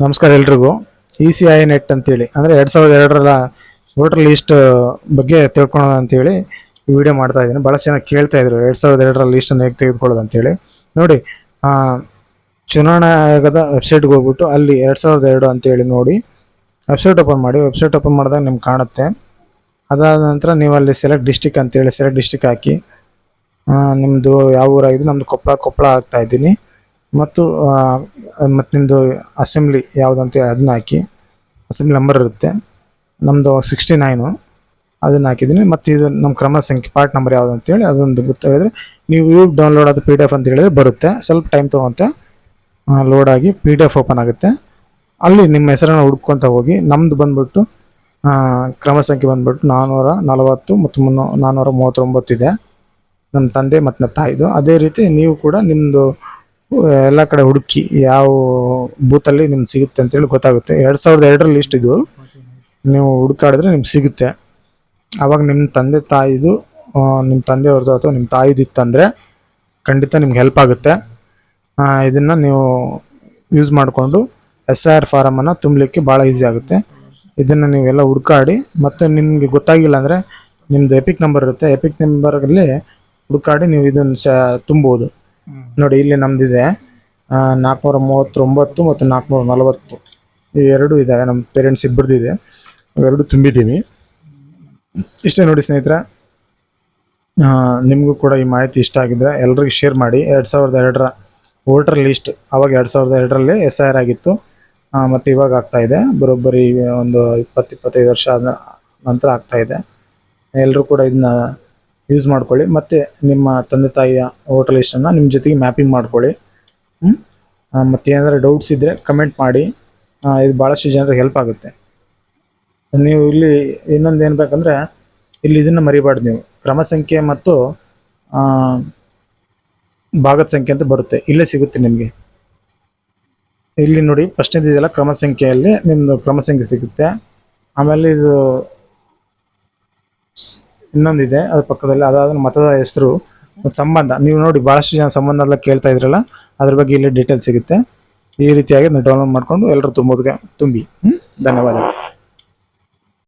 ನಮಸ್ಕಾರ ಎಲ್ರಿಗೂ. ECI net ಅಂತೇಳಿ ಅಂದರೆ 2002ರ ವೋಟರ್ ಲೀಸ್ಟ್ ಬಗ್ಗೆ ತಿಳ್ಕೊಳ್ಳೋಣ ಅಂತೇಳಿ ಈ ವಿಡಿಯೋ ಮಾಡ್ತಾ ಇದ್ದೀನಿ. ಭಾಳ ಚೆನ್ನಾಗಿ ಕೇಳ್ತಾ ಇದ್ರು 2002ರ ಲೀಸ್ಟನ್ನು ಹೇಗೆ ತೆಗೆದುಕೊಳ್ಳೋದು ಅಂತೇಳಿ. ನೋಡಿ, ಚುನಾವಣಾ ಆಯೋಗದ ವೆಬ್ಸೈಟ್ಗೆ ಹೋಗ್ಬಿಟ್ಟು ಅಲ್ಲಿ 2002 ಅಂತೇಳಿ ನೋಡಿ ವೆಬ್ಸೈಟ್ ಓಪನ್ ಮಾಡಿ. ವೆಬ್ಸೈಟ್ ಓಪನ್ ಮಾಡಿದಾಗ ನಿಮ್ಗೆ ಕಾಣುತ್ತೆ. ಅದಾದ ನಂತರ ನೀವು ಅಲ್ಲಿ ಸೆಲೆಕ್ಟ್ ಡಿಸ್ಟಿಕ್ ಅಂತೇಳಿ ಸೆಲೆಕ್ಟ್ ಡಿಸ್ಟಿಕ್ ಹಾಕಿ, ನಿಮ್ಮದು ಯಾವ ಊರಾಗಿದೆ, ನಮ್ಮದು ಕೊಪ್ಪಳ ಹಾಕ್ತಾ ಇದ್ದೀನಿ. ಮತ್ತು ನಿಮ್ಮದು ಅಸೆಂಬ್ಲಿ ಯಾವುದಂತೇಳಿ ಅದನ್ನ ಹಾಕಿ, ಅಸೆಂಬ್ಲಿ ನಂಬರ್ ಇರುತ್ತೆ, ನಮ್ಮದು 69 ಅದನ್ನು ಹಾಕಿದ್ದೀನಿ. ಮತ್ತು ಇದು ನಮ್ಮ ಕ್ರಮ ಸಂಖ್ಯೆ ಪಾರ್ಟ್ ನಂಬರ್ ಯಾವುದು ಅಂತೇಳಿ ಅದೊಂದು ಗೊತ್ತಾಗಿದ್ರೆ ನೀವು ಡೌನ್ಲೋಡ್ ಆದ PDF ಅಂತ ಹೇಳಿದ್ರೆ ಬರುತ್ತೆ. ಸ್ವಲ್ಪ ಟೈಮ್ ತೊಗೊಳುತ್ತೆ, ಲೋಡ್ ಆಗಿ PDF ಓಪನ್ ಆಗುತ್ತೆ. ಅಲ್ಲಿ ನಿಮ್ಮ ಹೆಸರನ್ನು ಹುಡ್ಕೊತ ಹೋಗಿ ನಮ್ಮದು ಬಂದ್ಬಿಟ್ಟು ಕ್ರಮ ಸಂಖ್ಯೆ ಬಂದ್ಬಿಟ್ಟು 440 ಮತ್ತು 439 ಇದೆ, ನಮ್ಮ ತಂದೆ ಮತ್ತು ನಮ್ಮ ತಾಯಿದು. ಅದೇ ರೀತಿ ನೀವು ಕೂಡ ನಿಮ್ಮದು ಎಲ್ಲ ಕಡೆ ಹುಡುಕಿ ಯಾವ ಬೂತಲ್ಲಿ ನಿಮ್ಗೆ ಸಿಗುತ್ತೆ ಅಂತೇಳಿ ಗೊತ್ತಾಗುತ್ತೆ. 2002ರ ಲಿಸ್ಟ್ ಇದು, ನೀವು ಹುಡುಕಾಡಿದ್ರೆ ನಿಮ್ಗೆ ಸಿಗುತ್ತೆ. ಆವಾಗ ನಿಮ್ಮ ತಂದೆ ತಾಯಿದು, ನಿಮ್ಮ ತಂದೆಯವ್ರದ್ದು ಅಥವಾ ನಿಮ್ಮ ತಾಯಿದು ಇತ್ತಂದರೆ ಖಂಡಿತ ನಿಮ್ಗೆ ಹೆಲ್ಪ್ ಆಗುತ್ತೆ. ಇದನ್ನು ನೀವು ಯೂಸ್ ಮಾಡಿಕೊಂಡು SIR ಫಾರಮನ್ನು ತುಂಬಲಿಕ್ಕೆ ಭಾಳ ಈಸಿ ಆಗುತ್ತೆ. ಇದನ್ನು ನೀವೆಲ್ಲ ಹುಡುಕಾಡಿ, ಮತ್ತು ನಿಮಗೆ ಗೊತ್ತಾಗಿಲ್ಲ ಅಂದರೆ ನಿಮ್ಮದು ಎಪಿಕ್ ನಂಬರ್ ಇರುತ್ತೆ, ಎಪಿಕ್ ನಂಬರಲ್ಲಿ ಹುಡುಕಾಡಿ ನೀವು ಇದನ್ನು ತುಂಬೋದು. ನೋಡಿ, ಇಲ್ಲಿ ನಮ್ಮದಿದೆ 439 ಮತ್ತು 440 ಇವೆರಡು ಇದ್ದಾವೆ. ನಮ್ಮ ಪೇರೆಂಟ್ಸ್ ಇಬ್ಬರದಿದೆ, ಅವೆರಡು ತುಂಬಿದ್ದೀವಿ. ಇಷ್ಟೇ ನೋಡಿ ಸ್ನೇಹಿತರೆ. ನಿಮಗೂ ಕೂಡ ಈ ಮಾಹಿತಿ ಇಷ್ಟ ಆಗಿದ್ದರೆ ಎಲ್ರಿಗೂ ಶೇರ್ ಮಾಡಿ. 2002ರ ವೋಟರ್ ಲೀಸ್ಟ್ ಆವಾಗ 2002ರಲ್ಲಿ SIR ಆಗಿತ್ತು, ಮತ್ತು ಇವಾಗ ಆಗ್ತಾಯಿದೆ. ಬರೋಬ್ಬರಿ ಒಂದು 20-25 ವರ್ಷ ಆದ ನಂತರ ಆಗ್ತಾಯಿದೆ. ಎಲ್ಲರೂ ಕೂಡ ಇದನ್ನ ಯೂಸ್ ಮಾಡ್ಕೊಳ್ಳಿ. ಮತ್ತು ನಿಮ್ಮ ತಂದೆ ತಾಯಿಯ ವೋಟರ್ ಲಿಸ್ಟನ್ನು ನಿಮ್ಮ ಜೊತೆಗೆ ಮ್ಯಾಪಿಂಗ್ ಮಾಡ್ಕೊಳ್ಳಿ. ಮತ್ತು ಏನಾದರೂ ಡೌಟ್ಸ್ ಇದ್ದರೆ ಕಮೆಂಟ್ ಮಾಡಿ. ಇದು ಭಾಳಷ್ಟು ಜನರಿಗೆ ಹೆಲ್ಪ್ ಆಗುತ್ತೆ. ನೀವು ಇಲ್ಲಿ ಇನ್ನೊಂದು ಏನು ಬೇಕಂದರೆ ಇಲ್ಲಿ ಇದನ್ನು ಮರಿಬಾರ್ದು, ನೀವು ಕ್ರಮ ಸಂಖ್ಯೆ ಮತ್ತು ಭಾಗದ ಸಂಖ್ಯೆ ಅಂತ ಬರುತ್ತೆ, ಇಲ್ಲೇ ಸಿಗುತ್ತೆ ನಿಮಗೆ. ಇಲ್ಲಿ ನೋಡಿ, ಫಸ್ಟ್ನೇದು ಇದೆಲ್ಲ ಕ್ರಮ ಸಂಖ್ಯೆಯಲ್ಲಿ ನಿಮ್ಮದು ಕ್ರಮ ಸಂಖ್ಯೆ ಸಿಗುತ್ತೆ. ಆಮೇಲೆ ಇದು ಇನ್ನೊಂದಿದೆ ಅದ್ರ ಪಕ್ಕದಲ್ಲಿ, ಅದಾದ ಮತದ ಹೆಸರು ಮತ್ತು ಸಂಬಂಧ. ನೀವು ನೋಡಿ, ಭಾಳಷ್ಟು ಜನ ಸಂಬಂಧ ಎಲ್ಲ ಕೇಳ್ತಾ ಇದ್ರಲ್ಲ, ಅದ್ರ ಬಗ್ಗೆ ಇಲ್ಲಿ ಡೀಟೇಲ್ಸ್ ಸಿಗುತ್ತೆ. ಈ ರೀತಿಯಾಗಿ ನೀವು ಡೌನ್ಲೋಡ್ ಮಾಡಿಕೊಂಡು ಎಲ್ಲರೂ ತುಂಬೋದಕ್ಕೆ ತುಂಬಿ. ಧನ್ಯವಾದಗಳು.